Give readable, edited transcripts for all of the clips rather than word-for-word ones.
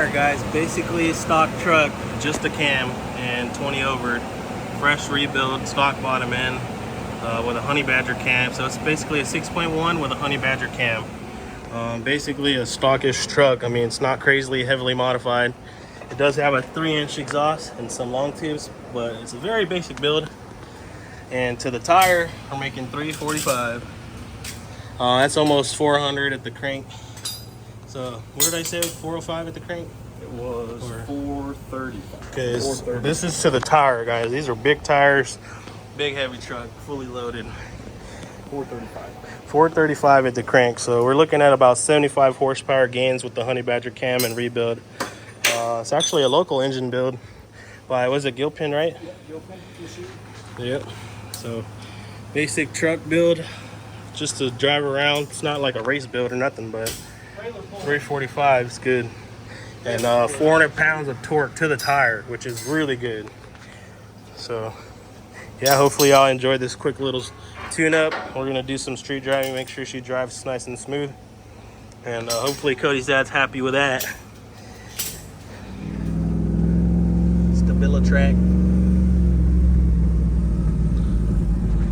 Alright guys, basically stock truck, just a cam and 20 over, fresh rebuild, stock bottom end with a HoneyBadger cam. So it's basically a 6.1 with a HoneyBadger cam. Basically a stockish truck. I mean, it's not crazily heavily modified. It does have a 3-inch exhaust and some long tubes, but it's a very basic build. And to the tire, we're making 345. That's almost 400 at the crank. So what did I say? 405 at the crank? It was 435. Because this is to the tire, guys. These are big tires, big heavy truck, fully loaded. 435. 435 at the crank. So we're looking at about 75 horsepower gains with the HoneyBadger cam and rebuild. It's actually a local engine build by, was it Gilpin, right? Yep, Gilpin machine. Yep. So basic truck build, just to drive around. It's not like a race build or nothing, but 345 is good. And 400 pounds of torque to the tire, which is really good. So yeah, hopefully y'all enjoyed this quick little tune up. We're gonna do some street driving, make sure she drives nice and smooth, and hopefully Cody's dad's happy with that. Stabilitrack.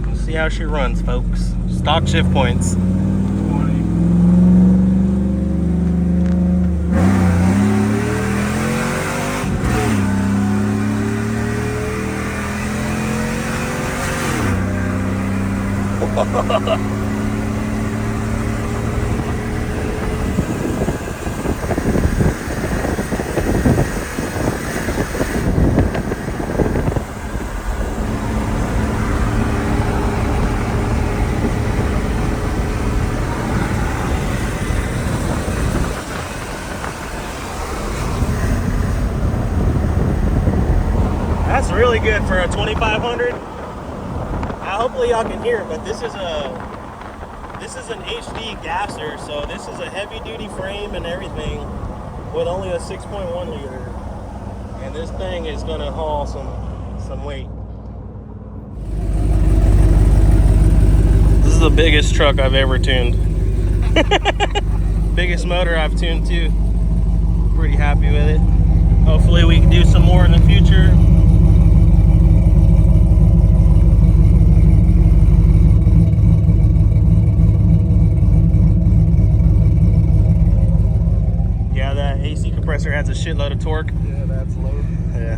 Let's see how she runs, folks. Stock shift points. 20. That's really good for a 2500. Hopefully y'all can hear it, but this is an HD gasser, so this is a heavy duty frame and everything with only a 6.1 liter. And this thing is gonna haul some weight. This is the biggest truck I've ever tuned. Biggest motor I've tuned too. Pretty happy with it. Hopefully we can do some more in the future. Yeah, that AC compressor has a shitload of torque. Yeah, that's low. Yeah.